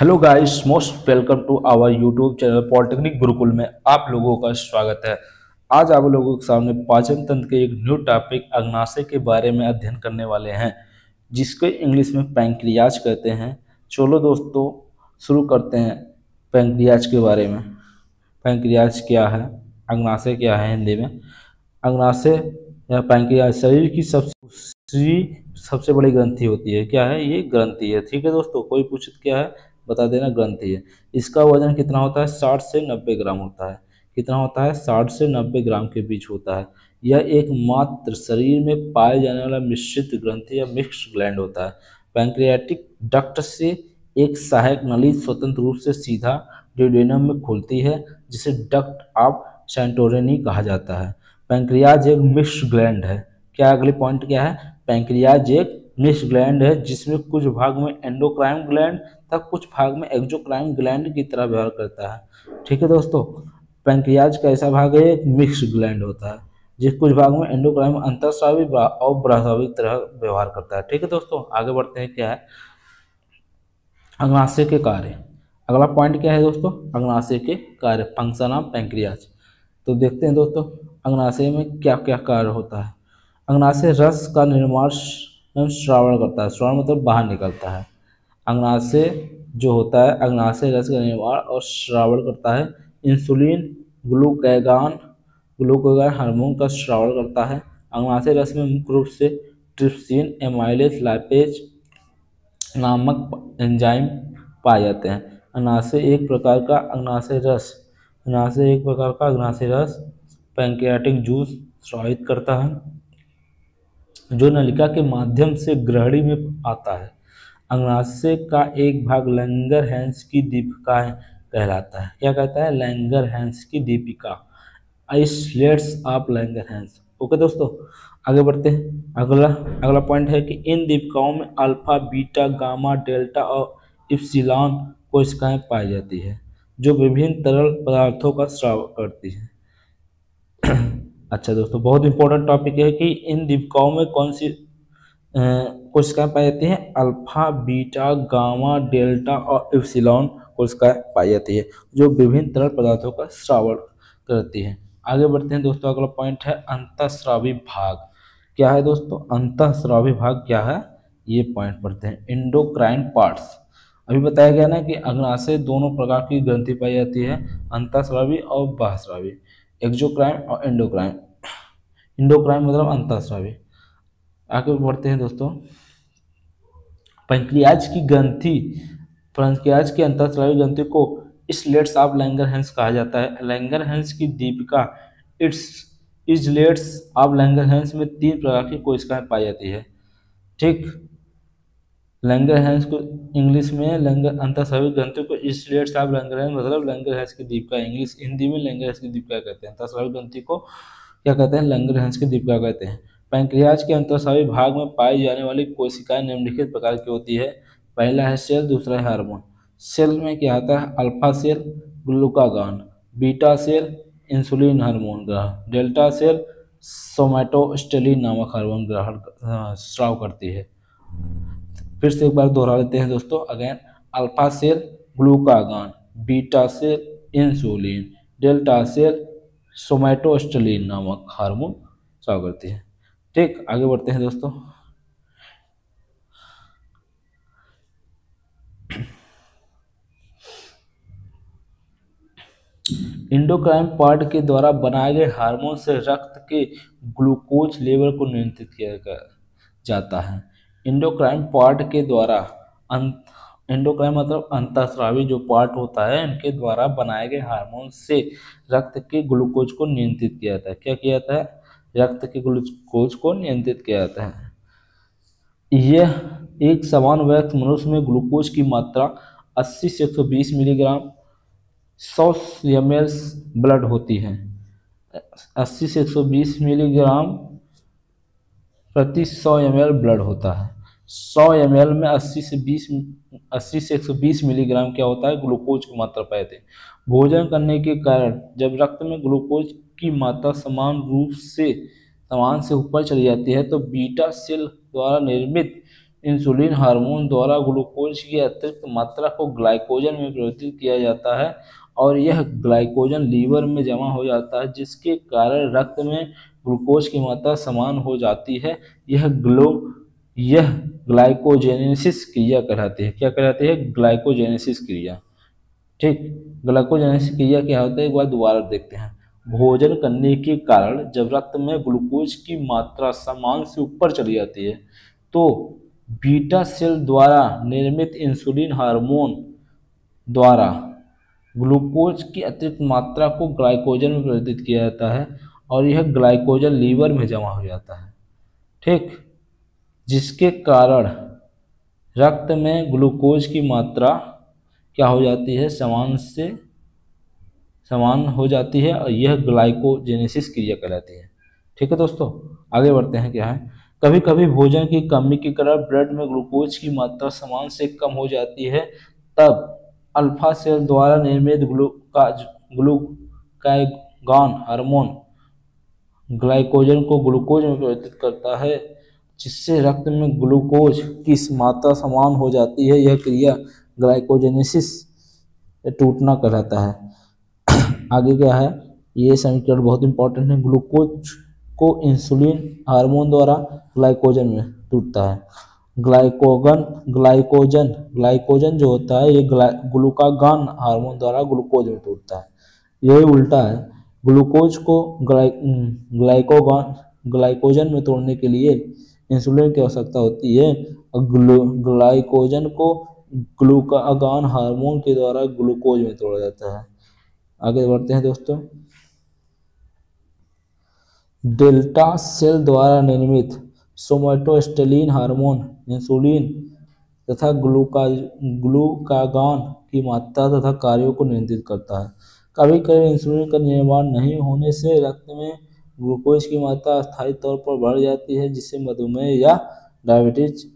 Hello guys, most welcome to our YouTube channel polytechnic Gurukul में आप लोगों का स्वागत है। आज आप लोगों के सामने पाचन तंत्र के एक न्यू टॉपिक अग्नाशय के बारे में अध्ययन करने वाले हैं, जिसको इंग्लिश में पैंक्रियाज कहते हैं। चलो दोस्तों, शुरू करते हैं पैंक्रियाज के बारे में। पैंक्रियाज क्या है, अग्नाशय क्या है हिंदी में। अग्नाशय या पैंक्रियाज शरीर की सबसे बड़ी ग्रंथि होती है। क्या है ये? ग्रंथि है। ठीक है दोस्तों, कोई पूछे क्या है बता देना, ग्रंथि है। इसका वजन कितना होता है? 60 से 90 ग्राम होता है। कितना होता है? 60 से 90 ग्राम के बीच होता है। यह एकमात्र शरीर में पाए जाने वाला मिश्रित ग्रंथि या मिक्स्ड ग्लैंड होता है। पैंक्रियाटिक डक्ट से एक सहायक नली स्वतंत्र रूप से सीधा ड्यूडेनम में खुलती है, जिसे डक्ट ऑफ सैंटोरिनी कहा जाता है। पैंक्रियाज एक मिक्स्ड ग्लैंड है। क्या अगले पॉइंट क्या है? पैंक्रियाज एक मिक्स्ड ग्लैंड है, जिसमें कुछ भाग में एंडोक्राइन ग्लैंड तथा कुछ भाग में एक्सोक्राइन ग्लैंड की तरह व्यवहार करता है। ठीक है दोस्तों, पैंक्रियाज का ऐसा भाग है, एक मिक्स्ड ग्लैंड होता है, जिस कुछ भाग में एंडोक्राइन अंतःस्रावी और बृहस्रावी की तरह व्यवहार करता है। ठीक है दोस्तों, आगे बढ़ते हैं। क्या है अग्नाशय के कार्य? अगला पॉइंट क्या है दोस्तों? अग्नाशय के कार्य, फंक्शन ऑफ पैंक्रियाज। तो देखते हैं दोस्तों, अग्नाशय में क्या क्या कार्य होता है। अग्नाशय रस का निर्माण एवं श्रावण करता है। श्रावण मतलब बाहर निकलता है। अग्नाशय जो होता है, अग्नाशय रस का निर्माण और श्रावण करता है। इंसुलिन ग्लूकागॉन हार्मोन का श्रावण करता है। अग्नाशय रस में मुख्य रूप से ट्रिप्सिन, एमाइलेज, लाइपेज नामक एंजाइम पाए जाते हैं। अग्नाशय एक प्रकार का अग्नाशय रस पैंक्रियाटिक जूस स्रावित करता है, जो नलिका के माध्यम से ग्रहणी में आता है। अग्नाशय का एक भाग लैंगरहैंस की दीपिका कहलाता है। क्या कहता है? लैंगरहैंस की Deepika, islets of Langerhans. Okay दोस्तों, आगे बढ़ते हैं। अगला पॉइंट है कि इन दीपिकाओं में अल्फा, बीटा, गामा, डेल्टा और इप्सिलॉन कोशिकाएं पाई जाती है, जो विभिन्न तरल पदार्थों का स्राव करती है। अच्छा दोस्तों, बहुत इंपॉर्टेंट टॉपिक है कि इन दीपिकाओं में कौन सी कोशिकाएं पाई जाती हैं? अल्फा, बीटा, गामा, डेल्टा और इप्सिलॉन कोशिकाएं पाई जाती है, जो विभिन्न तरल पदार्थों का श्रावण करती है। आगे बढ़ते हैं दोस्तों, अगला पॉइंट है अंतःस्रावी भाग। क्या है दोस्तों अंतःस्रावी भाग? क्या है ये पॉइंट पढ़ते हैं। एंडोक्राइन पार्ट्स, अभी बताया गया ना कि अग्नाशय दोनों प्रकार की ग्रंथि पाई जाती है, अंतःस्रावी और बाह्यस्रावी, एक्सोक्राइन और एंडोक्राइन। एंडोक्राइन मतलब अंतःस्रावी। आगे बढ़ते हैं दोस्तों, पैंक्रियाज की अंतःस्रावी ग्रंथि को इस्लेट्स ऑफ लैंगरहैंस कहा जाता है। लैंगरहैंस की दीपिका इस्लेट्स ऑफ लैंगरहैंस में 3 प्रकार की कोशिकाएं पाई जाती है। ठीक, लैंगरहैंस को इंग्लिश में अंतःस्रावी ग्रंथि को इस्लेट्स ऑफ लैंगरहैंस मतलब लैंगरहैंस की दीपिका, इंग्लिश हिंदी में लैंगरहैंस की दीपिका कहते हैं। अंतःस्रावी ग्रंथि को क्या कहते हैं? लैंगरहैंस की दीपिका कहते हैं। पैंक्रियाज के अंतःस्रावी भाग में पाई जाने वाली कोशिकाएं निम्नलिखित प्रकार की होती है। पहला है सेल, दूसरा है हार्मोन। सेल में क्या आता है? Alpha cell glucagon, beta cell insulin hormone ग्रहण, डेल्टा सेल सोमैटोस्टेलिन नामक हार्मोन ग्रहण स्राव करती है। फिर से एक बार दोहरा लेते हैं दोस्तों again. Alpha cell glucagon, beta cell insulin, delta cell somatostatin नामक हार्मोन स्राव करती है। ठीक, आगे बढ़ते हैं दोस्तों। एंडोक्राइन पार्ट के द्वारा बनाए गए हार्मोन से रक्त के ग्लूकोज लेवल को नियंत्रित किया जाता है। एंडोक्राइन पार्ट के द्वारा एंडोक्राइन मतलब अंतःस्रावी जो पार्ट होता है, इनके द्वारा बनाए गए हार्मोन से रक्त के ग्लूकोज को नियंत्रित किया जाता है। क्या किया जाता है? रक्त के ग्लूकोज को नियंत्रित किया जाता है। यह एक समान वयस्क मनुष्य में ग्लूकोज की मात्रा 80 से 120 मिलीग्राम 100 ml ब्लड होती है। 80 से 120 मिलीग्राम प्रति 100 ml ब्लड होता है। 100 ml में 80 से 120 मिलीग्राम क्या होता है? ग्लूकोज की मात्रा पाते हैं। भोजन करने के कारण जब रक्त में ग्लूकोज की मात्रा समान से ऊपर चली जाती है, तो बीटा सेल द्वारा निर्मित इंसुलिन हार्मोन द्वारा ग्लूकोज की अतिरिक्त मात्रा को ग्लाइकोजन में परिवर्तित किया जाता है और यह ग्लाइकोजन लीवर में जमा हो जाता है, जिसके कारण रक्त में ग्लूकोज की मात्रा समान हो जाती है। यह ग्लाइकोजेनेसिस क्रिया कहलाती है। क्या कहलाती है? ग्लाइकोजेनेसिस क्रिया। ठीक, ग्लाइकोजेनेसिस क्रिया क्या होता है एक बार दोबारा देखते हैं। भोजन करने के कारण जब रक्त में ग्लूकोज की मात्रा समान से ऊपर चली जाती है तो बीटा सेल द्वारा निर्मित इंसुलिन हार्मोन द्वारा ग्लूकोज की अतिरिक्त मात्रा को ग्लाइकोजन में परिवर्तित किया जाता है और यह ग्लाइकोजन लीवर में जमा हो जाता है। ठीक, जिसके कारण रक्त में ग्लूकोज की मात्रा क्या हो जाती है? समान हो जाती है और यह ग्लाइकोजेनेसिस क्रिया कहलाती है। ठीक है दोस्तों, आगे बढ़ते हैं। क्या है, कभी कभी भोजन की कमी के कारण ब्लड में ग्लूकोज की मात्रा समान से कम हो जाती है, तब अल्फा सेल द्वारा निर्मित ग्लूकागॉन हार्मोन ग्लाइकोजन को ग्लूकोज में परिवर्तित करता है, जिससे रक्त में ग्लूकोज की मात्रा समान हो जाती है। यह क्रिया ग्लाइकोजेनेसिस टूटना कहलाता है। आगे क्या है, ये समीकरण बहुत इंपॉर्टेंट है। ग्लूकोज को इंसुलिन हार्मोन द्वारा ग्लाइकोजन में टूटता है। ग्लाइकोजन जो होता है ये ग्लूकागॉन हार्मोन द्वारा ग्लूकोज में टूटता है। यही उल्टा है, ग्लूकोज को ग्लाइकोजन में तोड़ने के लिए इंसुलिन की आवश्यकता होती है और ग्लाइकोजन को ग्लूकागॉन हार्मोन के द्वारा ग्लूकोज में तोड़ा जाता है। आगे बढ़ते हैं दोस्तों। डेल्टा सेल द्वारा निर्मित सोमैटोस्टेलिन हार्मोन इंसुलिन तथा ग्लूकागॉन की मात्रा तथा कार्यों को नियंत्रित करता है। कभी कभी इंसुलिन का निर्माण नहीं होने से रक्त में ग्लूकोज की मात्रा अस्थायी तौर पर बढ़ जाती है, जिसे मधुमेह या डायबिटीज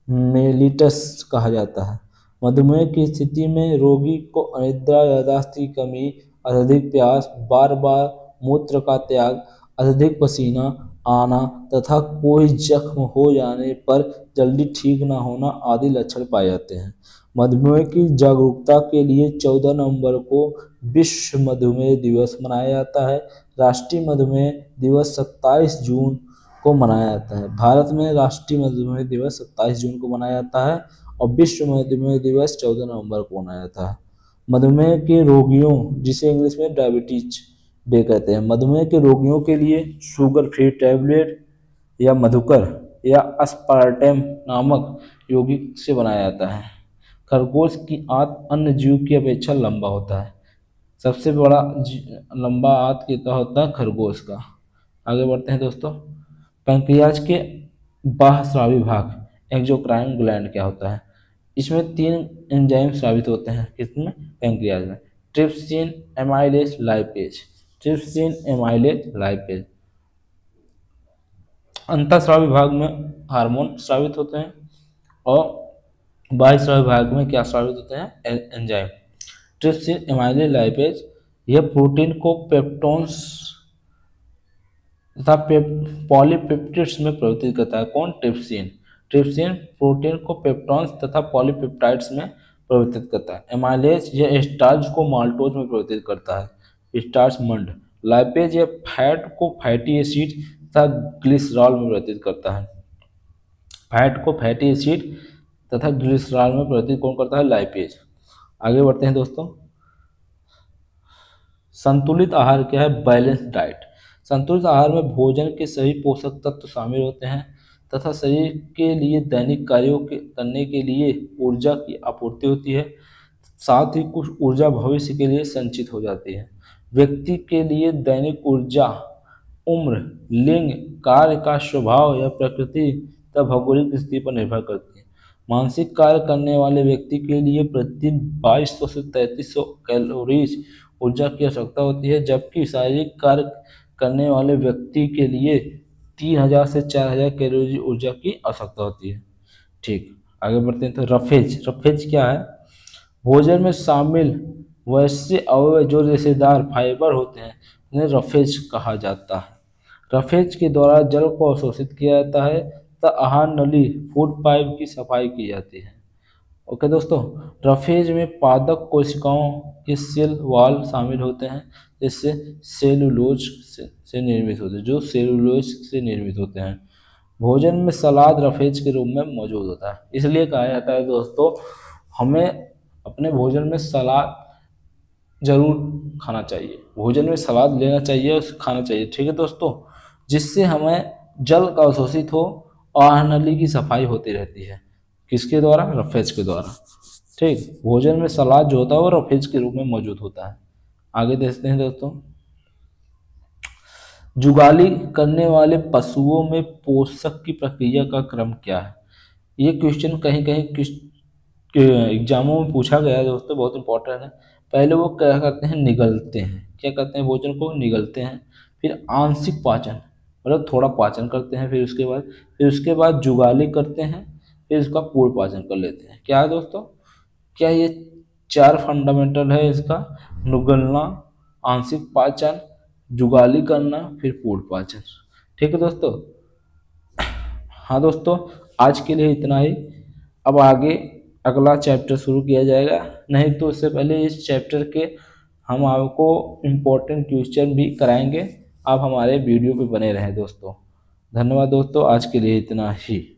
मेलिटस कहा जाता है। मधुमेह की स्थिति में रोगी को अनिद्रा, याददाश्त की कमी, अत्यधिक प्यास, बार बार मूत्र का त्याग, अत्यधिक पसीना आना तथा कोई जख्म हो जाने पर जल्दी ठीक न होना आदि लक्षण पाए जाते हैं। मधुमेह की जागरूकता के लिए 14 नवंबर को विश्व मधुमेह दिवस मनाया जाता है। राष्ट्रीय मधुमेह दिवस 27 जून को मनाया जाता है। भारत में राष्ट्रीय मधुमेह दिवस 27 जून को मनाया जाता है और विश्व मधुमेह दिवस 14 नवंबर को मनाया जाता है। मधुमेह के रोगियों, जिसे इंग्लिश में डायबिटीज डे कहते हैं, मधुमेह के रोगियों के लिए शुगर फ्री टैबलेट या मधुकर या अस्पार्टेम नामक यौगिक से बनाया जाता है। खरगोश की आंत अन्य जीव की अपेक्षा लंबा होता है। सबसे बड़ा लंबा आंत कितना होता है? खरगोश का। आगे बढ़ते हैं दोस्तों। पैंक्रियाज के बाह्यस्रावी भाग एक्सोक्राइन ग्लैंड क्या होता है? इसमें 3 एंजाइम स्रावित होते हैं। किसमें? पैंक्रियाज में। Trypsin, amylase, lipase. Trypsin, amylase, lipase. अंतःस्रावी भाग में हार्मोन स्रावित होते हैं और बाह्यस्रावी भाग में क्या स्रावित होते हैं? एंजाइम। ट्रिप्सिन, एमाइलेज, लाइपेज यह प्रोटीन को पेप्टोन्स तथा पॉलीपेप्टिड्स में परिवर्तित करता है। कौन? ट्रिप्सिन। ट्रिप्सिन प्रोटीन को पेप्टॉन्स तथा पॉलीपेप्टाइड्स में परिवर्तित करता है। एमाइलेज यह स्टार्च को माल्टोज में परिवर्तित करता है, स्टार्च मंड। लाइपेज यह फैट को फैटी एसिड तथा ग्लिसरॉल में परिवर्तित करता है। फैट को फैटी एसिड तथा ग्लिसरॉल में परिवर्तित कौन करता है? लाइपेज। आगे बढ़ते हैं दोस्तों। संतुलित आहार क्या है? Balance diet. संतुलित आहार में भोजन के सभी पोषक तत्व शामिल होते हैं तथा शरीर के लिए दैनिक कार्यों के करने के लिए ऊर्जा की आपूर्ति होती है। साथ ही कुछ ऊर्जा भविष्य के लिए संचित हो जाती है। व्यक्ति के लिए दैनिक ऊर्जा उम्र, लिंग, कार्य का स्वभाव या प्रकृति तथा भौगोलिक स्थिति पर निर्भर करती है। मानसिक कार्य करने वाले व्यक्ति के लिए प्रतिदिन 2200 से 3300 कैलोरीज ऊर्जा की आवश्यकता होती है, जबकि शारीरिक कार्य करने वाले व्यक्ति के लिए 3000 से 4000 कैलोरी ऊर्जा की आवश्यकता होती है। ठीक, आगे बढ़ते हैं। तो रफेज। रफेज क्या है? भोजन में शामिल वैसे अवयव जो रेशेदार फाइबर होते हैं उन्हें रफेज कहा जाता है। रफेज के द्वारा जल को अवशोषित किया जाता है तथा आहार नली फूड पाइप की सफाई की जाती है। ओके दोस्तों, रफेज में पादप कोशिकाओं के सेल वॉल शामिल होते हैं, जिससे सेलुलोज से निर्मित होते हैं, जो सेलुलोज से निर्मित होते हैं। भोजन में सलाद रफेज के रूप में मौजूद होता है, इसलिए कहा जाता है दोस्तों हमें अपने भोजन में सलाद जरूर खाना चाहिए, भोजन में सलाद लेना चाहिए और खाना चाहिए। ठीक है दोस्तों, जिससे हमें जल का अवशोषित हो और आहार नली की सफाई होती रहती है। किसके द्वारा? रफेज के द्वारा। ठीक, भोजन में सलाद जो होता है वो रफेज के रूप में मौजूद होता है। आगे देखते हैं दोस्तों, जुगाली करने वाले पशुओं में पोषक की प्रक्रिया का क्रम क्या है? ये क्वेश्चन कहीं कहीं एग्जामों में पूछा गया है दोस्तों, बहुत इंपॉर्टेंट है। पहले वो क्या करते हैं? निगलते हैं। क्या करते हैं? भोजन को निगलते हैं। फिर आंशिक पाचन, मतलब थोड़ा पाचन करते हैं। फिर उसके बाद जुगाली करते हैं। फिर उसका पूर्ण पाचन कर लेते हैं। क्या है दोस्तों? क्या ये 4 फंडामेंटल है इसका? नुगलना, आंशिक पाचन, जुगाली करना, फिर पूर्ण पाचन। ठीक है दोस्तों। हाँ दोस्तों, आज के लिए इतना ही। अब आगे अगला चैप्टर शुरू किया जाएगा। नहीं तो उससे पहले इस चैप्टर के हम आपको इम्पोर्टेंट क्वेश्चन भी कराएंगे। आप हमारे वीडियो पे बने रहें दोस्तों। धन्यवाद दोस्तों, आज के लिए इतना ही।